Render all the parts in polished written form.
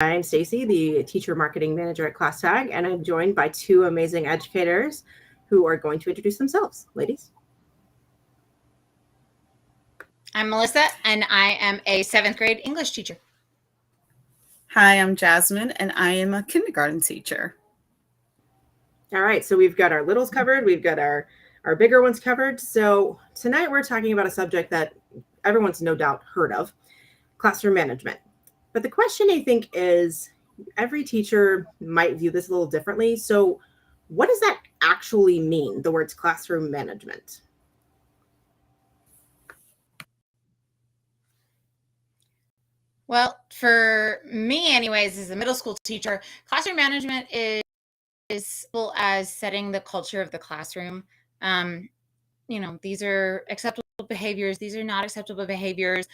I'm Stacy, the teacher marketing manager at ClassTag, and I'm joined by two amazing educators who are going to introduce themselves. Ladies. I'm Melissa, and I am a 7th grade English teacher. Hi, I'm Jasmine, and I am a kindergarten teacher. All right, so we've got our littles covered, we've got our bigger ones covered. So tonight we're talking about a subject that everyone's no doubt heard of, classroom management. But the question, I think, is every teacher might view this a little differently. So what does that actually mean, the words classroom management? Well, for me anyways, as a middle school teacher, classroom management is simple as setting the culture of the classroom. These are acceptable behaviors, these are not acceptable behaviors,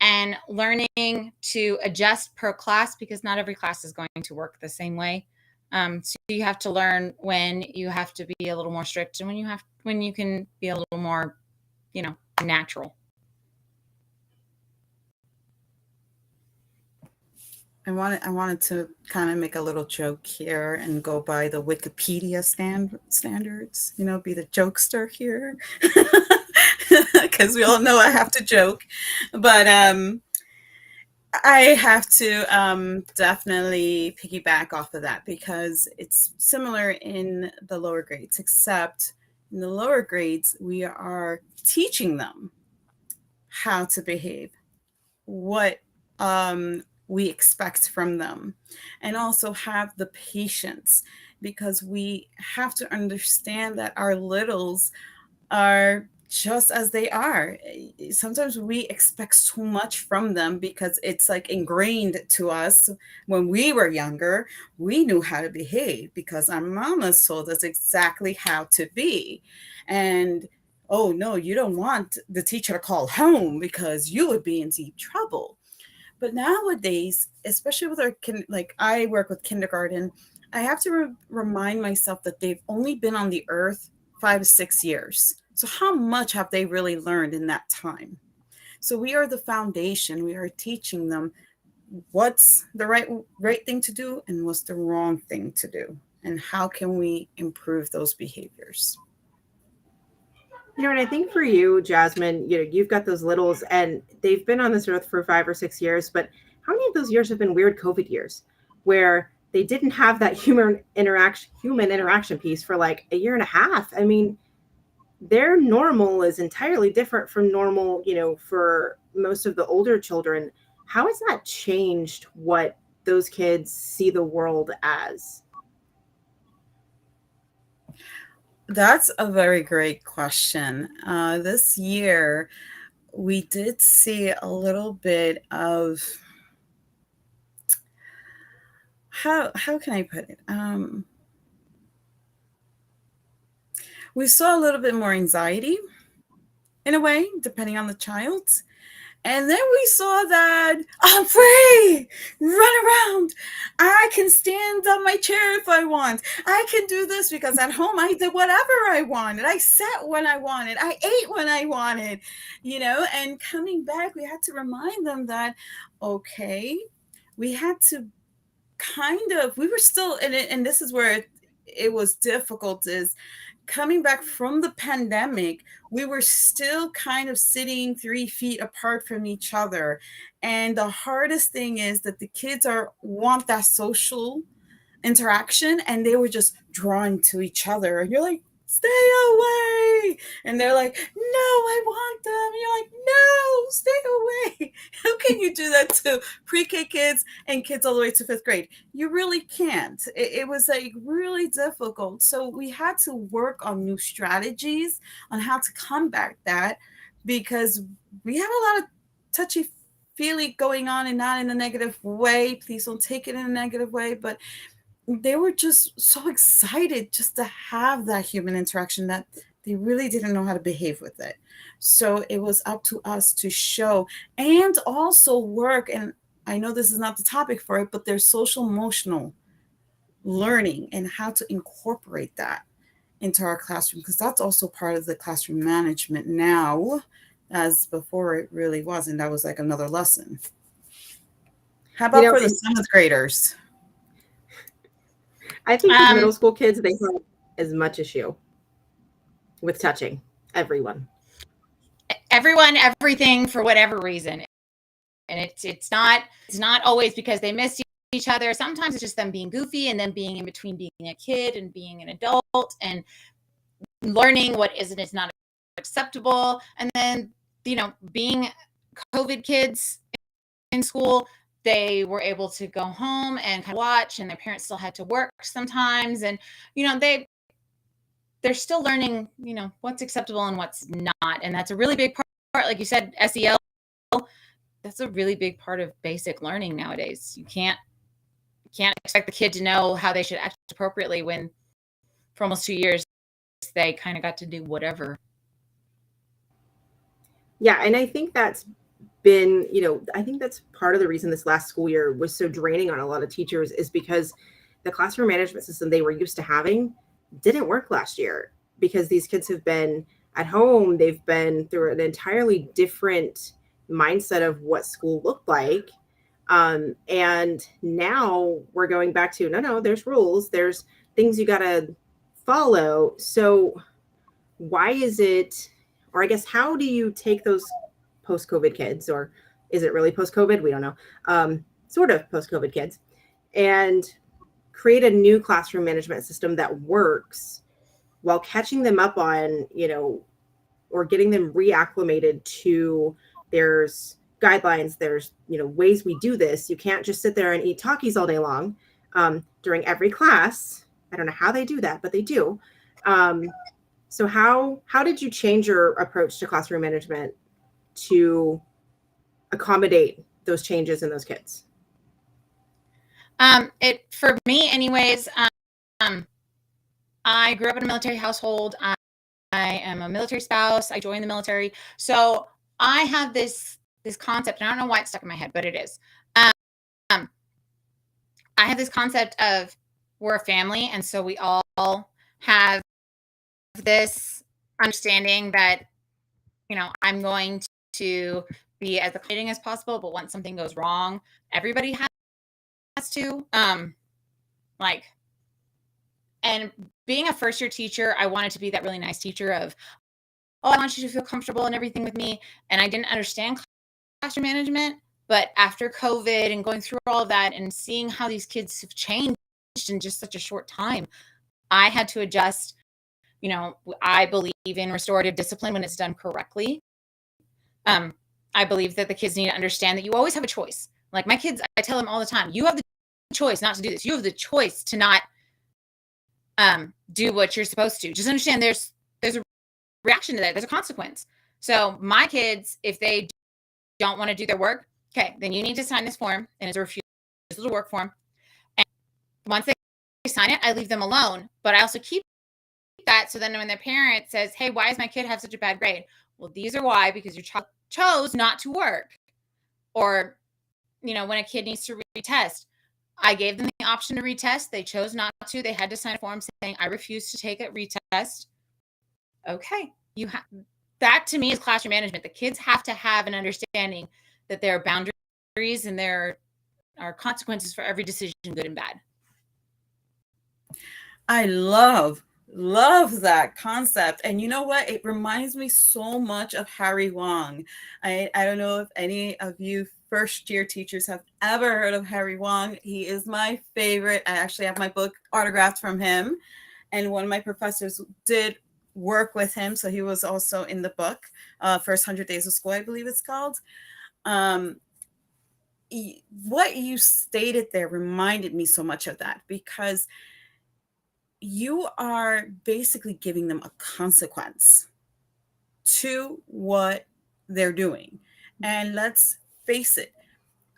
and learning to adjust per class because not every class is going to work the same way. So you have to learn when you have to be a little more strict and when you can be a little more, natural. I wanted to kind of make a little joke here and go by the Wikipedia standards, be the jokester here, because we all know I have to joke. But I have to definitely piggyback off of that because it's similar in the lower grades, except in the lower grades, we are teaching them how to behave, what we expect from them, and also have the patience, because we have to understand that our littles are just as they are. Sometimes we expect so much from them because it's like ingrained to us. When we were younger, we knew how to behave because our mamas told us exactly how to be. And oh no, you don't want the teacher to call home because you would be in deep trouble. But nowadays, especially with like I work with kindergarten, I have to remind myself that they've only been on the earth 5 to 6 years. So how much have they really learned in that time? So we are the foundation. We are teaching them what's the right thing to do and what's the wrong thing to do, and how can we improve those behaviors. And I think for you, Jasmine, you've got those littles and they've been on this earth for 5 or 6 years, but how many of those years have been weird COVID years where they didn't have that human interaction piece for like a year and a half? I mean, their normal is entirely different from normal, for most of the older children. How has that changed what those kids see the world as? That's a very great question. This year, we did see a little bit of how can I put it? We saw a little bit more anxiety in a way, depending on the child. And then we saw that I'm free, run around. I can stand on my chair if I want. I can do this because at home I did whatever I wanted. I sat when I wanted. I ate when I wanted, and coming back, we had to remind them that, okay, we had to we were still in it. And this is where it was difficult, is coming back from the pandemic, we were still kind of sitting 3 feet apart from each other. And the hardest thing is that the kids want that social interaction, and they were just drawn to each other. And you're like, stay away. And they're like, no, I want them. And you're like, no, stay away. How can you do that to pre-K kids and kids all the way to 5th grade? You really can't. It was like really difficult. So we had to work on new strategies on how to combat that, because we have a lot of touchy feely going on, and not in a negative way. Please don't take it in a negative way. But they were just so excited just to have that human interaction that they really didn't know how to behave with it. So it was up to us to show and also work. And I know this is not the topic for it, but there's social emotional learning and how to incorporate that into our classroom, because that's also part of the classroom management now, as before it really wasn't. That was like another lesson. How about for the and 7th graders? I think with middle school kids, they have as much issue with touching everyone. Everyone, everything, for whatever reason. And it's not always because they miss each other. Sometimes it's just them being goofy and then being in between being a kid and being an adult and learning what is and is not acceptable. And then, being COVID kids in school, they were able to go home and kind of watch, and their parents still had to work sometimes. And, they're still learning, what's acceptable and what's not. And that's a really big part. Like you said, SEL, that's a really big part of basic learning nowadays. You can't expect the kid to know how they should act appropriately when for almost 2 years they kind of got to do whatever. Yeah, and I think that's been, I think that's part of the reason this last school year was so draining on a lot of teachers, is because the classroom management system they were used to having didn't work last year, because these kids have been at home. They've been through an entirely different mindset of what school looked like. And now we're going back to, no, there's rules, there's things you got to follow. So why is it, or I guess, how do you take those post-COVID kids, or is it really post-COVID? We don't know. Sort of post-COVID kids, and create a new classroom management system that works while catching them up on, or getting them reacclimated to, there's guidelines, there's, ways we do this. You can't just sit there and eat Takis all day long during every class. I don't know how they do that, but they do. So how did you change your approach to classroom management to accommodate those changes in those kids? For me anyways, I grew up in a military household. I am a military spouse. I joined the military. So I have this concept, and I don't know why it's stuck in my head, but it is. I have this concept of we're a family, and so we all have this understanding that, I'm going to be as accommodating as possible, but once something goes wrong, everybody has to. And being a first year teacher, I wanted to be that really nice teacher of, I want you to feel comfortable and everything with me. And I didn't understand classroom management, but after COVID and going through all of that and seeing how these kids have changed in just such a short time, I had to adjust. I believe in restorative discipline when it's done correctly. I believe that the kids need to understand that you always have a choice. Like my kids, I tell them all the time, you have the choice not to do this. You have the choice to not do what you're supposed to. Just understand there's a reaction to that. There's a consequence. So my kids, if they don't want to do their work, okay, then you need to sign this form, and it's a refusal to work form. And once they sign it, I leave them alone. But I also keep that, so then when their parent says, hey, why does my kid have such a bad grade? Well, these are why, because your child chose not to work. Or, when a kid needs to retest, I gave them the option to retest. They chose not to. They had to sign a form saying, I refuse to take a retest. Okay. That to me is classroom management. The kids have to have an understanding that there are boundaries and there are consequences for every decision, good and bad. I love that concept. And you know what? It reminds me so much of Harry Wong. I don't know if any of you first year teachers have ever heard of Harry Wong. He is my favorite. I actually have my book autographed from him. And one of my professors did work with him. So he was also in the book, First 100 Days of School, I believe it's called. What you stated there reminded me so much of that, because you are basically giving them a consequence to what they're doing. And let's face it,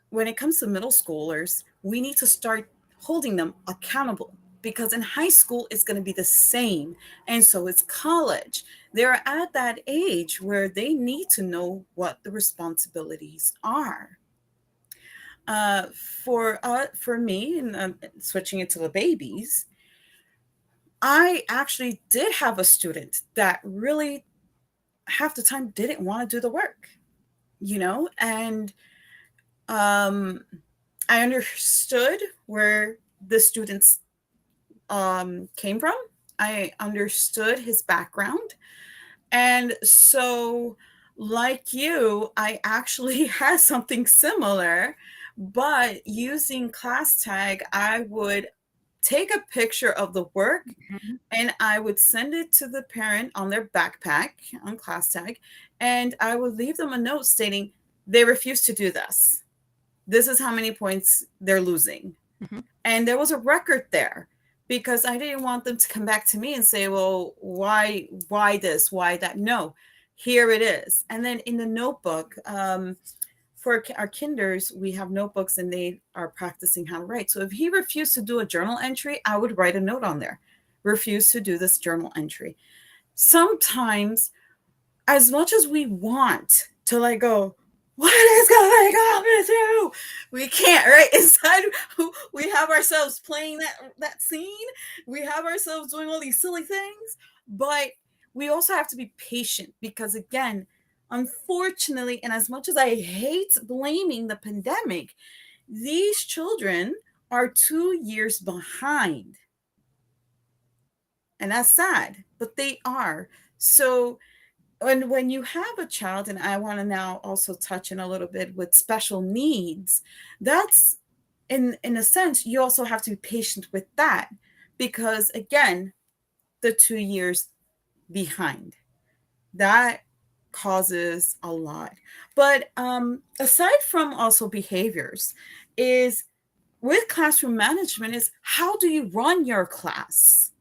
when it comes to middle schoolers, we need to start holding them accountable, because in high school, it's going to be the same. And so it's college. They're at that age where they need to know what the responsibilities are. For me, and switching it to the babies, I actually did have a student that really half the time didn't want to do the work, and I understood where the students came from. I understood his background. And so, like you, I actually had something similar, but using class tag, I would take a picture of the work and I would send it to the parent on their backpack on class tag, and I would leave them a note stating they refuse to do this. This is how many points they're losing. Mhm. And there was a record there because I didn't want them to come back to me and say, well, why this, why that? No, here it is. And then in the notebook, for our kinders, we have notebooks and they are practicing how to write. So if he refused to do a journal entry, I would write a note on there. Refuse to do this journal entry. Sometimes, as much as we want to like go, what is going on through? We can't, right? Inside, we have ourselves playing that scene. We have ourselves doing all these silly things, but we also have to be patient because, again, unfortunately, and as much as I hate blaming the pandemic, these children are 2 years behind. And that's sad, but they are. So when you have a child, and I want to now also touch in a little bit with special needs, that's in a sense, you also have to be patient with that because again, the 2 years behind, that causes a lot. But aside from also behaviors, is with classroom management is how do you run your class?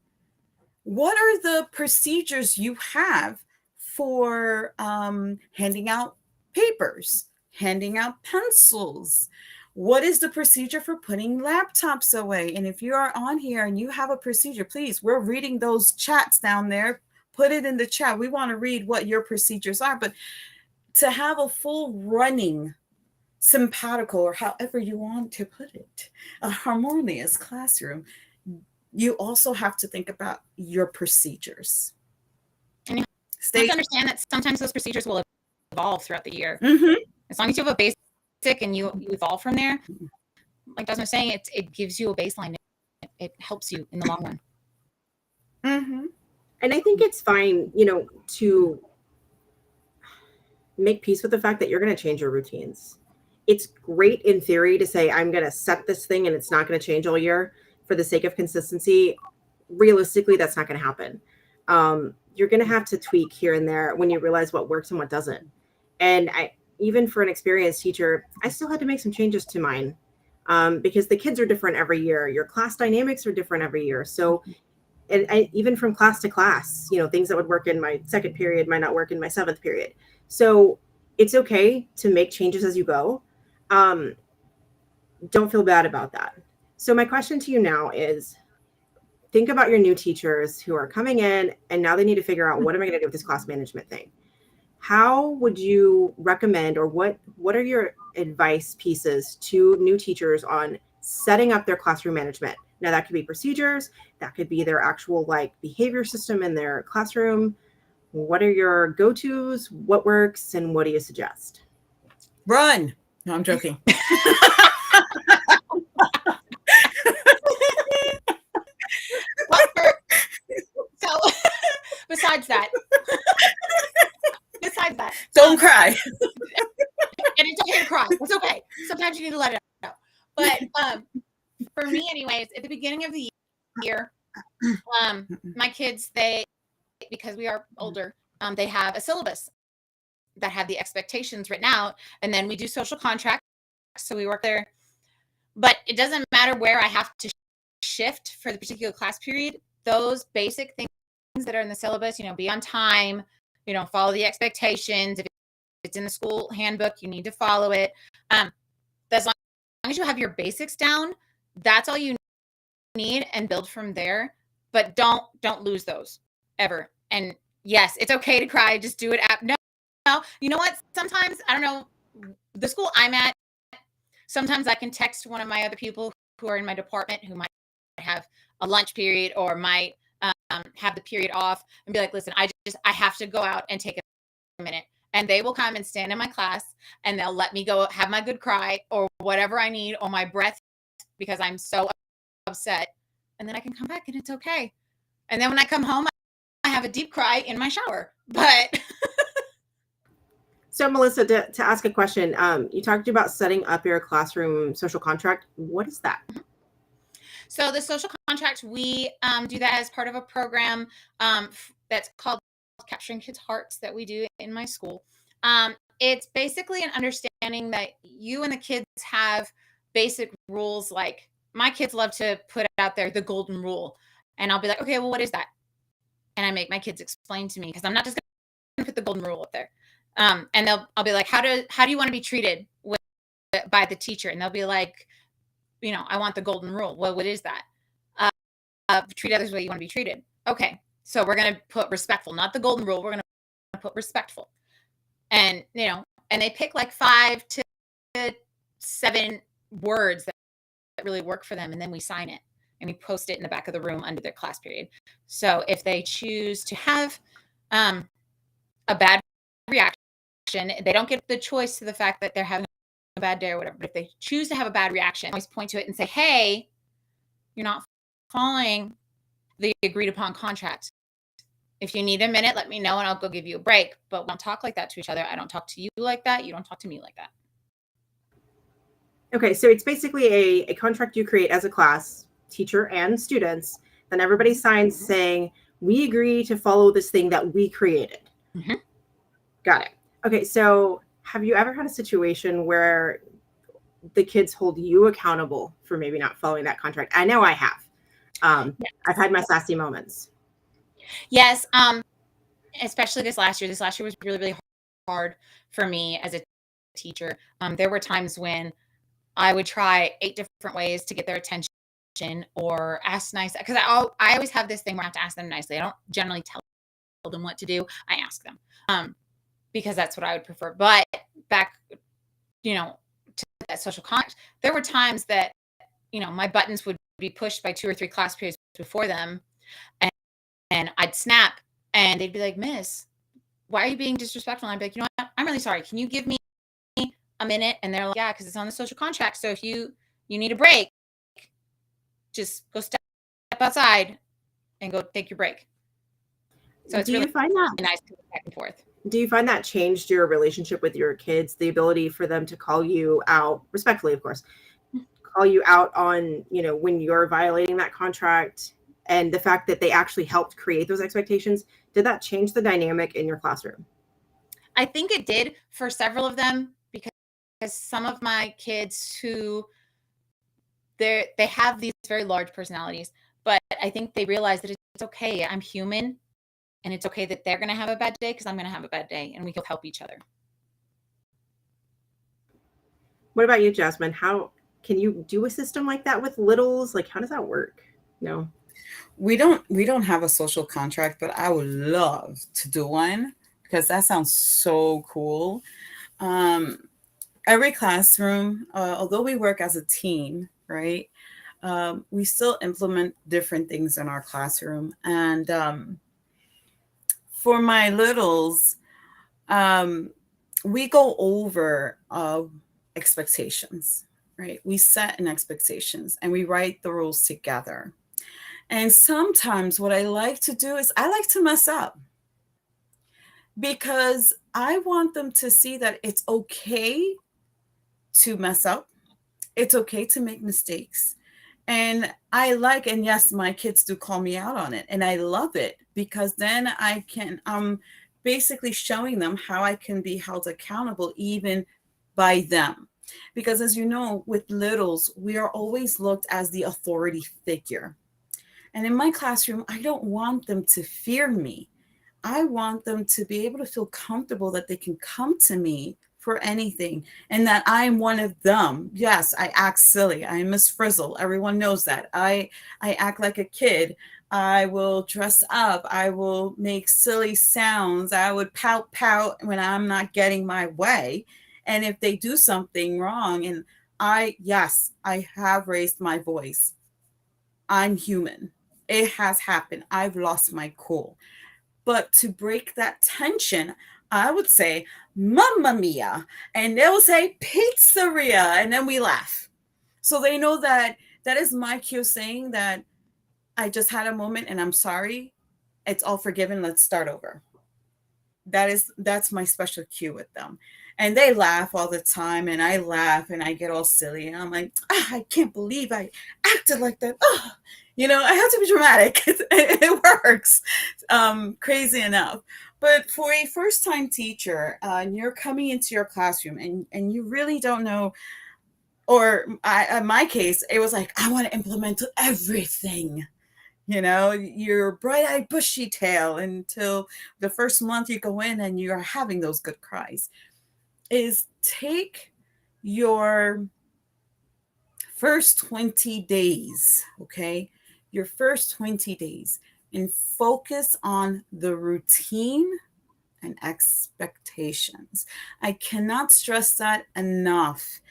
What are the procedures you have for handing out papers, handing out pencils? What is the procedure for putting laptops away? And if you are on here and you have a procedure, please, we're reading those chats down there. Put it in the chat. We want to read what your procedures are. But to have a full running, simpatical, or however you want to put it, a harmonious classroom, you also have to think about your procedures. And you have to understand that sometimes those procedures will evolve throughout the year. Mm-hmm. As long as you have a basic and you evolve from there, like Jasmine was saying, it gives you a baseline. It helps you in the long run. Mm-hmm. And I think it's fine, to make peace with the fact that you're going to change your routines. It's great in theory to say, I'm going to set this thing and it's not going to change all year for the sake of consistency. Realistically, that's not going to happen. You're going to have to tweak here and there when you realize what works and what doesn't. And even for an experienced teacher, I still had to make some changes to mine because the kids are different every year. Your class dynamics are different every year. So, and even from class to class, things that would work in my second period might not work in my seventh period. So it's okay to make changes as you go. Don't feel bad about that. So my question to you now is, think about your new teachers who are coming in and now they need to figure out, what am I going to do with this class management thing? How would you recommend, or what are your advice pieces to new teachers on setting up their classroom management? Now that could be procedures, that could be their actual behavior system in their classroom. What are your go-tos? What works and what do you suggest? Run. No, I'm joking. So besides that, don't cry. And it's okay to cry. It's okay. Sometimes you need to let it out. But for me, anyways, at the beginning of the year, my kids, because we are older, they have a syllabus that have the expectations written out, and then we do social contracts. So we work there, but it doesn't matter where I have to shift for the particular class period. Those basic things that are in the syllabus, be on time, follow the expectations. If it's in the school handbook, you need to follow it. As long as you have your basics down, that's all you need, and build from there. But don't lose those ever. And yes, it's okay to cry. Just do it. No, you know what? Sometimes, I don't know, the school I'm at, sometimes I can text one of my other people who are in my department who might have a lunch period or might have the period off and be like, listen, I have to go out and take a minute. and they will come and stand in my class, and they'll let me go have my good cry or whatever I need, or my breath, because I'm so upset. And then I can come back and it's okay. And then when I come home, I have a deep cry in my shower. But So, Melissa, to ask a question, you talked about setting up your classroom social contract. What is that? so the social contract, we do that as part of a program that's called Capturing Kids' Hearts that we do in my school. It's basically an understanding that you and the kids have basic rules. Like, my kids love to put out there the golden rule. And I'll be like, okay, well, what is that? And I make my kids explain to me, because I'm not just going to put the golden rule up there. And I'll be like, how do you want to be treated by the teacher? And they'll be like, I want the golden rule. Well, what is that? Treat others the way you want to be treated. Okay, so we're going to put respectful, not the golden rule. We're going to put respectful. And, and they pick like 5 to 7 words that really work for them. And then we sign it and we post it in the back of the room under their class period. So if they choose to have a bad reaction, they don't get the choice to the fact that they're having a bad day or whatever. But if they choose to have a bad reaction, always point to it and say, hey, you're not following the agreed upon contract. If you need a minute, let me know and I'll go give you a break. But we don't talk like that to each other. I don't talk to you like that. You don't talk to me like that. Okay, so it's basically a contract you create as a class, teacher and students. Then everybody signs saying, we agree to follow this thing that we created. Mm-hmm. Got it. Okay, so have you ever had a situation where the kids hold you accountable for maybe not following that contract? I know I have. Yes. I've had my sassy moments. Yes, especially this last year. This last year was really, really hard for me as a teacher. There were times when I would try 8 different ways to get their attention or ask nice, because I always have this thing where I have to ask them nicely. I don't generally tell them what to do. I ask them because that's what I would prefer. But back, to that social contract, there were times that, my buttons would be pushed by 2 or 3 class periods before them, and I'd snap, and they'd be like, Miss, why are you being disrespectful? And I'd be like, you know what? I'm really sorry. Can you give me a minute? And they're like, yeah, because it's on the social contract. So if you need a break, just go step outside and go take your break. So it's really find that nice to go back and forth. Do you find that changed your relationship with your kids, the ability for them to call you out, respectfully, of course, call you out on, when you're violating that contract, and the fact that they actually helped create those expectations? Did that change the dynamic in your classroom? I think it did for several of them, because some of my kids who they have these very large personalities, but I think they realize that it's okay. I'm human, and it's okay that they're going to have a bad day because I'm going to have a bad day, and we can help each other. What about you, Jasmine? How can you do a system like that with littles? Like, how does that work? No. We don't have a social contract, but I would love to do one because that sounds so cool. Every classroom, although we work as a team, right? We still implement different things in our classroom. And for my littles, we go over expectations, right? We set an expectations and we write the rules together. And sometimes what I like to do is I like to mess up, because I want them to see that it's okay to mess up. It's okay to make mistakes. And yes, my kids do call me out on it. And I love it, because then I'm basically showing them how I can be held accountable even by them. Because as you know, with littles, we are always looked as the authority figure. And in my classroom, I don't want them to fear me. I want them to be able to feel comfortable that they can come to me for anything, and that I'm one of them. Yes, I act silly. I'm Miss Frizzle. Everyone knows that. I act like a kid. I will dress up. I will make silly sounds. I would pout when I'm not getting my way. And if they do something wrong, and I have raised my voice. I'm human. It has happened. I've lost my cool. But to break that tension, I would say Mamma Mia, and they'll say Pizzeria, and then we laugh. So they know that that is my cue saying that I just had a moment and I'm sorry. It's all forgiven. Let's start over. That's my special cue with them. And they laugh all the time and I laugh and I get all silly and I'm like, I can't believe I acted like that. Oh, I have to be dramatic. It works. Crazy enough. But for a first time teacher, and you're coming into your classroom and you really don't know, or in my case, it was like, I want to implement everything. Your bright-eyed bushy tail until the first month you go in and you are having those good cries, is take your first 20 days, okay? Your first 20 days and focus on the routine and expectations. I cannot stress that enough.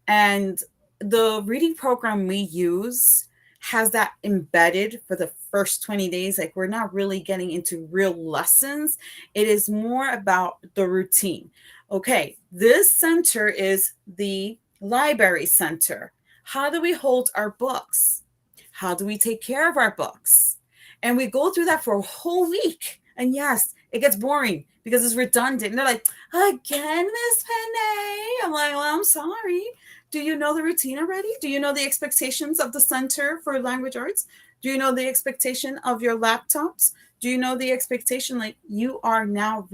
And the reading program we use has that embedded for the first 20 days. Like, we're not really getting into real lessons. It is more about the routine. Okay, this center is the library center. How do we hold our books? How do we take care of our books? And we go through that for a whole week. And yes, it gets boring because it's redundant. And they're like, again, Miss Penny? I'm like, well, I'm sorry. Do you know the routine already? Do you know the expectations of the Center for Language Arts? Do you know the expectation of your laptops? Do you know the expectation, like, you are now,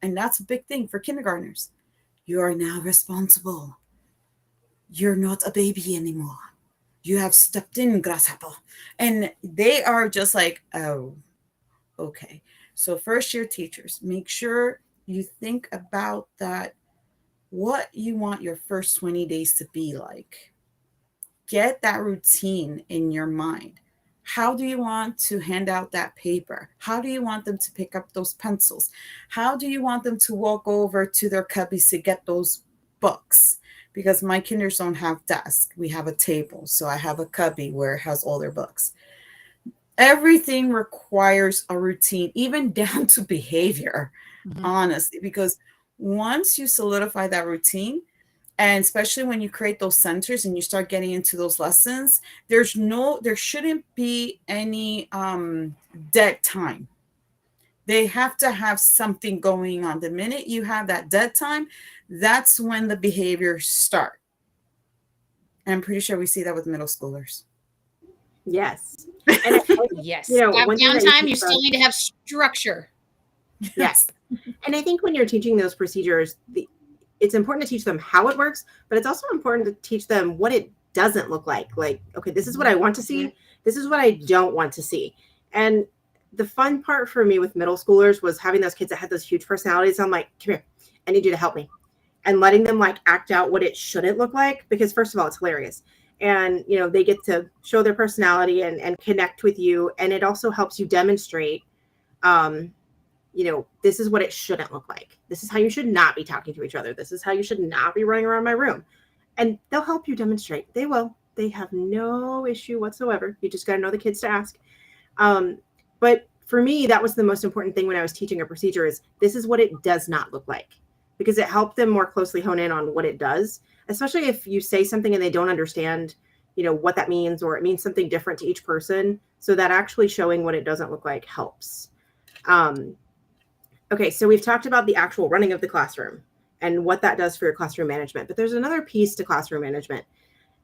and that's a big thing for kindergartners. You are now responsible. You're not a baby anymore. You have stepped in, grasshopper. And they are just like, oh, okay. So first year teachers, make sure you think about that, what you want your first 20 days to be like. Get that routine in your mind. How do you want to hand out that paper? How do you want them to pick up those pencils? How do you want them to walk over to their cubbies to get those books? Because my kinders don't have desks. We have a table. So I have a cubby where it has all their books. Everything requires a routine, even down to behavior, honestly, because once you solidify that routine, and especially when you create those centers and you start getting into those lessons, there shouldn't be any dead time. They have to have something going on. The minute you have that dead time, that's when the behaviors start. And I'm pretty sure we see that with middle schoolers. Yes. And yes. one thing that downtime, you still need to have structure. Yes. And I think when you're teaching those procedures, it's important to teach them how it works, but it's also important to teach them what it doesn't look like. Like, okay, this is what I want to see. This is what I don't want to see. And the fun part for me with middle schoolers was having those kids that had those huge personalities. I'm like, come here, I need you to help me. And letting them like act out what it shouldn't look like, because first of all, it's hilarious. And, they get to show their personality and connect with you. And it also helps you demonstrate, this is what it shouldn't look like. This is how you should not be talking to each other. This is how you should not be running around my room. And they'll help you demonstrate. They will. They have no issue whatsoever. You just got to know the kids to ask. But for me, that was the most important thing when I was teaching a procedure is this is what it does not look like, because it helped them more closely hone in on what it does, especially if you say something and they don't understand, what that means, or it means something different to each person. So that actually showing what it doesn't look like helps. Okay, so we've talked about the actual running of the classroom and what that does for your classroom management, but there's another piece to classroom management.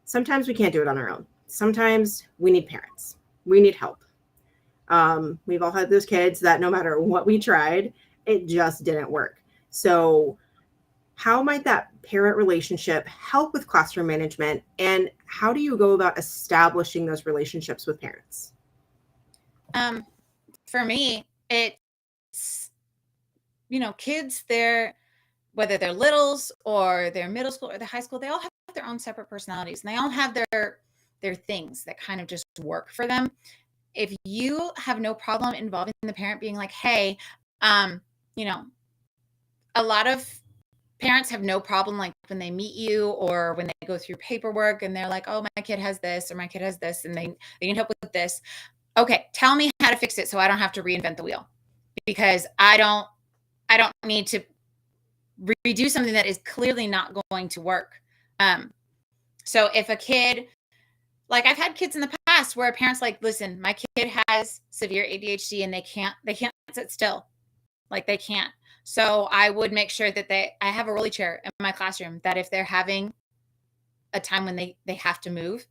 Sometimes we can't do it on our own. Sometimes we need parents. We need help. We've all had those kids that no matter what we tried, it just didn't work. So how might that parent relationship help with classroom management, and how do you go about establishing those relationships with parents? For me, it's, kids, whether they're littles or they're middle school or they're high school, they all have their own separate personalities, and they all have their things that kind of just work for them. If you have no problem involving the parent being like, hey, a lot of parents have no problem, like when they meet you or when they go through paperwork and they're like, oh, my kid has this or my kid has this and they need help with this. Okay, tell me how to fix it so I don't have to reinvent the wheel, because I don't need to redo something that is clearly not going to work. So if a kid, like I've had kids in the past where parents like, listen, my kid has severe ADHD and they can't sit still. Like they can't. So I would make sure that I have a rolly chair in my classroom that if they're having a time when they have to move,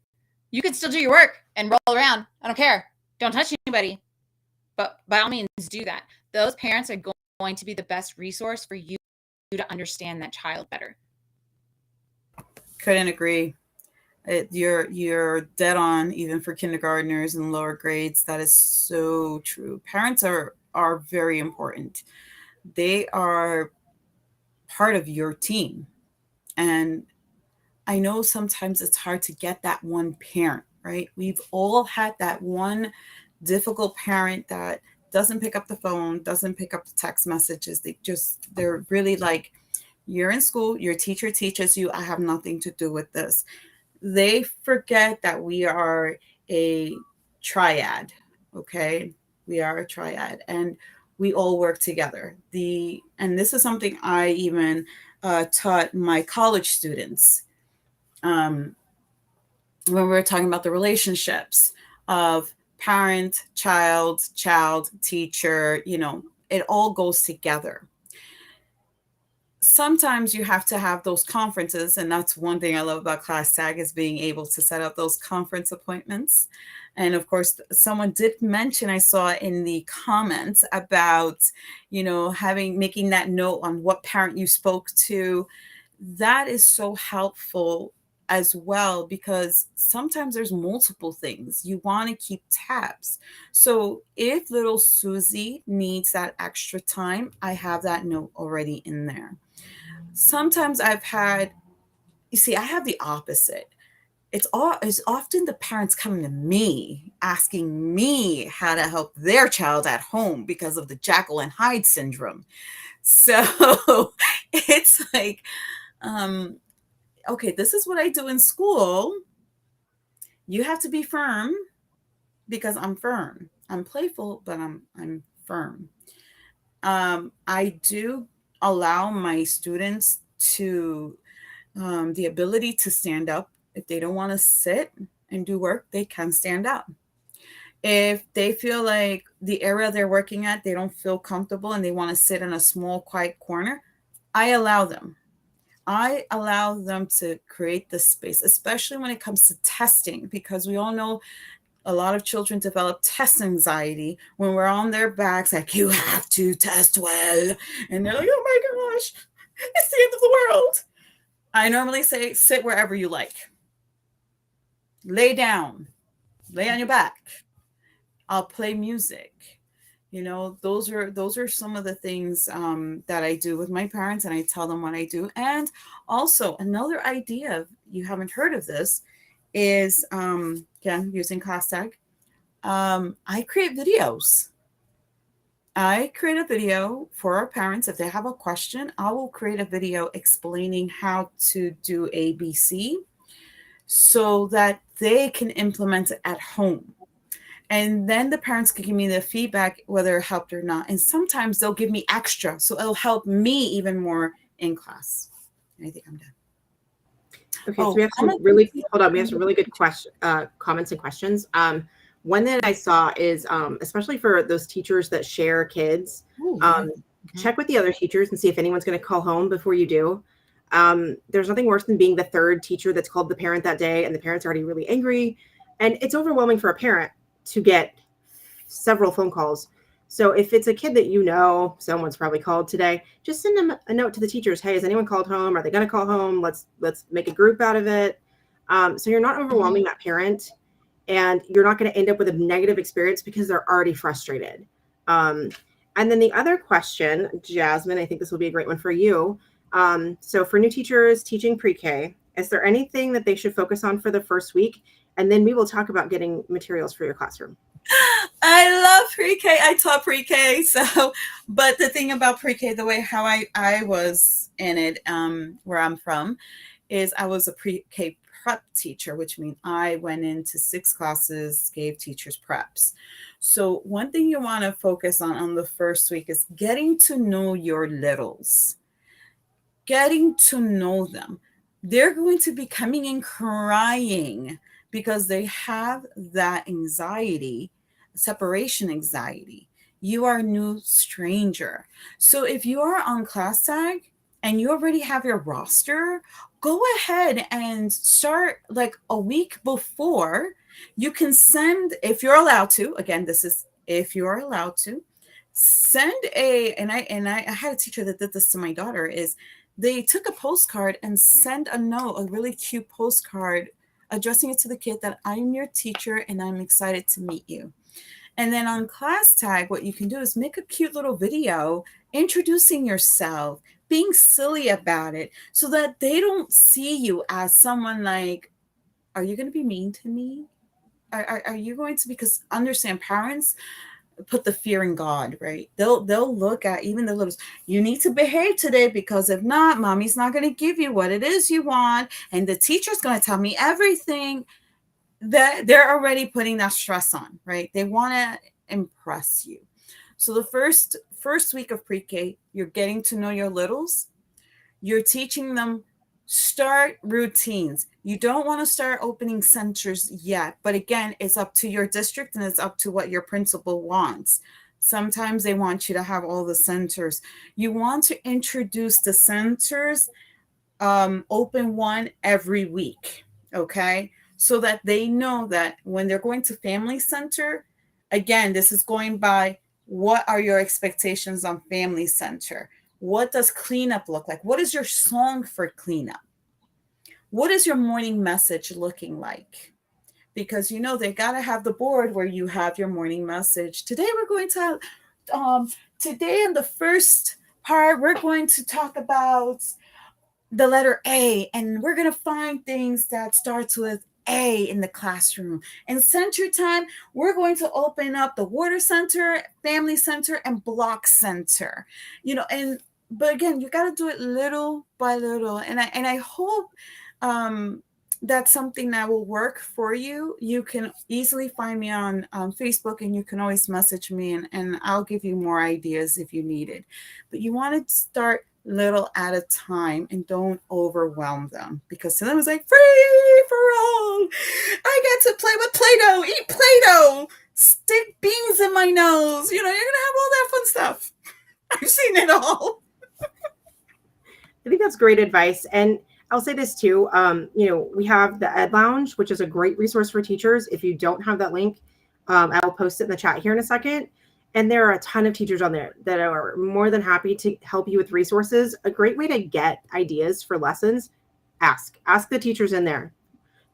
you can still do your work and roll around. I don't care. Don't touch anybody. But by all means, do that. Those parents are going to be the best resource for you to understand that child better. Couldn't agree. You're dead on, even for kindergartners and lower grades. That is so true. Parents are very important. They are part of your team. And I know sometimes it's hard to get that one parent, right? We've all had that one difficult parent that doesn't pick up the phone, doesn't pick up the text messages. They're really like, you're in school, your teacher teaches you, I have nothing to do with this. They forget that we are a triad, okay? We are a triad and we all work together. And this is something I even taught my college students when we were talking about the relationships of parent, child, teacher, it all goes together. Sometimes you have to have those conferences. And that's one thing I love about Class Tag is being able to set up those conference appointments. And of course, someone did mention, I saw in the comments about, making that note on what parent you spoke to. That is so helpful as well, because sometimes there's multiple things you want to keep tabs. So if little Susie needs that extra time, I have that note already in there. Sometimes I have the opposite. It's often the parents coming to me asking me how to help their child at home because of the Jekyll and Hyde syndrome. So it's like, okay, this is what I do in school. You have to be firm because I'm firm. I'm playful, but I'm firm. I do allow my students to the ability to stand up. If they don't want to sit and do work, they can stand up. If they feel like the area they're working at, they don't feel comfortable and they want to sit in a small, quiet corner, I allow them. I allow them to create this space, especially when it comes to testing, because we all know a lot of children develop test anxiety when we're on their backs, like, you have to test well. And they're like, oh my gosh, it's the end of the world. I normally say, sit wherever you like. Lay down, lay on your back. I'll play music. Those are some of the things that I do with my parents, and I tell them what I do. And also another idea, you haven't heard of this, is again using Class Tag. I create videos. I create a video for our parents. If they have a question, I will create a video explaining how to do ABC so that they can implement it at home. And then the parents can give me the feedback, whether it helped or not. And sometimes they'll give me extra. So it'll help me even more in class. And I think I'm done. Okay, so we have some really good comments and questions. One that I saw is, especially for those teachers that share kids, check with the other teachers and see if anyone's going to call home before you do. There's nothing worse than being the third teacher that's called the parent that day, and the parent's already really angry. And it's overwhelming for a parent to get several phone calls. So if it's a kid that someone's probably called today, just send them a note to the teachers. Hey, has anyone called home? Are they going to call home? Let's make a group out of it. So you're not overwhelming that parent, and you're not going to end up with a negative experience because they're already frustrated. And then the other question, Jasmine, I think this will be a great one for you. So for new teachers teaching pre-K, is there anything that they should focus on for the first week? And then we will talk about getting materials for your classroom. I love pre-K. I taught pre-K. But the thing about pre-K, the way how I was in it, where I'm from, is I was a pre-K prep teacher, which means I went into 6 classes, gave teachers preps. So one thing you want to focus on the first week is getting to know your littles. getting to know them. They're going to be coming in crying because they have that anxiety, separation anxiety. You are a new stranger. So if you are on ClassTag and you already have your roster, go ahead and start like a week before. You can send, if you're allowed to, again, this is if you're allowed to, send I had a teacher that did this to my daughter, is they took a postcard and sent a note, a really cute postcard addressing it to the kid that I'm your teacher and I'm excited to meet you. And then on ClassTag, what you can do is make a cute little video introducing yourself, being silly about it, so that they don't see you as someone like, are you going to be mean to me? Are you going to, because understand, parents put the fear in God, right? They'll look at even the little, you need to behave today, because if not, mommy's not going to give you what it is you want, and the teacher's going to tell me everything. That they're already putting that stress on, right? They want to impress you. So the first week of pre-K, you're getting to know your littles. You're teaching them start routines. You don't want to start opening centers yet, but again, it's up to your district and it's up to what your principal wants. Sometimes they want you to have all the centers. You want to introduce the centers, open one every week, okay? So that they know that when they're going to family center, again, this is going by what are your expectations on family center? What does cleanup look like? What is your song for cleanup? What is your morning message looking like? Because they got to have the board where you have your morning message. Today we're going to, today in the first part, we're going to talk about the letter A, and we're going to find things that starts with A in the classroom. And center time, we're going to open up the water center, family center, and block center. But again, you got to do it little by little. And I hope that's something that will work for you. You can easily find me on Facebook, and you can always message me, and I'll give you more ideas if you need it. But you want to start little at a time and don't overwhelm them, because to them it's like free for all. I get to play with Play-Doh, eat Play-Doh, stick beans in my nose. You're gonna have all that fun stuff. I've seen it all. I think that's great advice. And I'll say this too. We have the Ed Lounge, which is a great resource for teachers. If you don't have that link, I will post it in the chat here in a second. And there are a ton of teachers on there that are more than happy to help you with resources. A great way to get ideas for lessons, ask the teachers in there.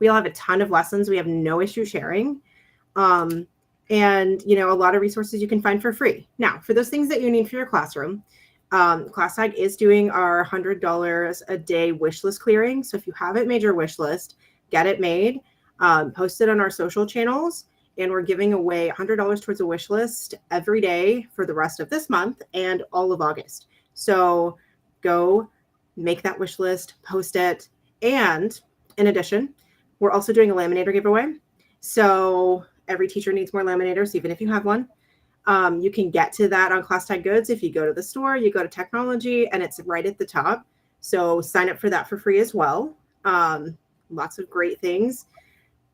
We all have a ton of lessons. We have no issue sharing. And, a lot of resources you can find for free. Now, for those things that you need for your classroom, ClassTag is doing our $100 a day wish list clearing. So if you haven't made your wish list, get it made, post it on our social channels. And we're giving away $100 towards a wish list every day for the rest of this month and all of August. So go make that wish list, post it. And in addition, we're also doing a laminator giveaway. So every teacher needs more laminators, even if you have one. You can get to that on ClassTag Goods. If you go to the store, you go to technology, and it's right at the top. So sign up for that for free as well. Lots of great things.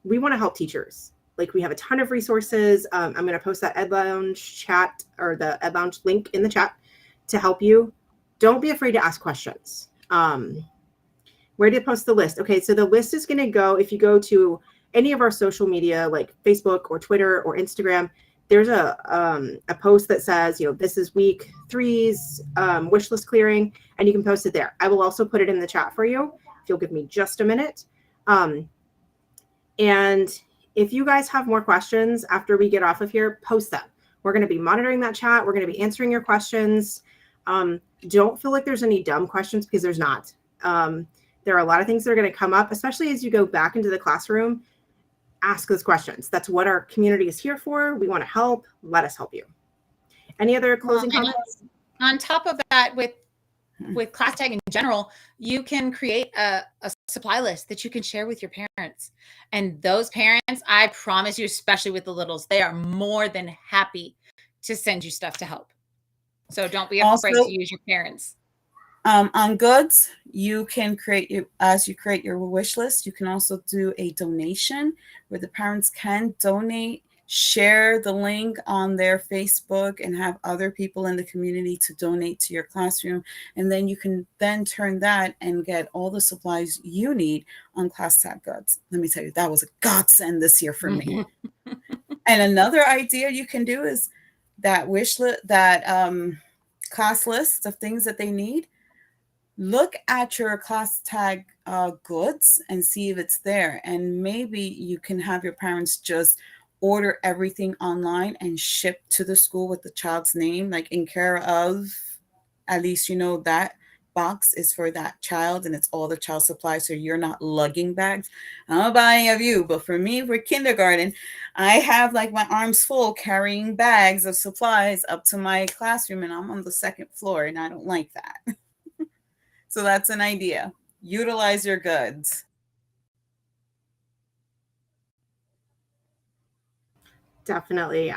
We want to help teachers. Like, we have a ton of resources. I'm going to post that Ed Lounge chat, or the Ed Lounge link in the chat to help you. Don't be afraid to ask questions. Where to post the list? Okay, so the list is going to go, if you go to any of our social media, like Facebook or Twitter or Instagram, there's a post that says, this is week 3's wish list clearing, and you can post it there. I will also put it in the chat for you if you'll give me just a minute. And if you guys have more questions after we get off of here, post them. We're going to be monitoring that chat. We're going to be answering your questions. Don't feel like there's any dumb questions, because there's not. There are a lot of things that are going to come up, especially as you go back into the classroom. Ask those questions. That's what our community is here for. We want to help. Let us help you. Any other closing comments? On top of that, with ClassTag in general, you can create a supply list that you can share with your parents. And those parents, I promise you, especially with the littles, they are more than happy to send you stuff to help. So don't be afraid to use your parents. On goods, you can as you create your wish list, you can also do a donation where the parents can donate, share the link on their Facebook, and have other people in the community to donate to your classroom. And then you can then turn that and get all the supplies you need on ClassTag Goods. Let me tell you, that was a godsend this year for me. And another idea you can do is that wish list, that class list of things that they need. Look at your ClassTag goods and see if it's there. And maybe you can have your parents just order everything online and ship to the school with the child's name, like in care of, at least you know that box is for that child and it's all the child supplies, so you're not lugging bags. I don't know about any of you, but for me, for kindergarten, I have like my arms full carrying bags of supplies up to my classroom, and I'm on the second floor, and I don't like that. So that's an idea. Utilize your goods. Definitely.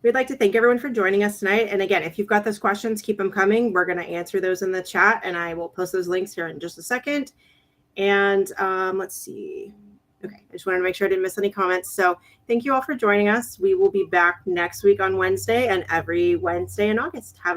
We'd like to thank everyone for joining us tonight. And again, if you've got those questions, keep them coming. We're going to answer those in the chat, and I will post those links here in just a second. And let's see. Okay, I just wanted to make sure I didn't miss any comments. So thank you all for joining us. We will be back next week on Wednesday and every Wednesday in August. Have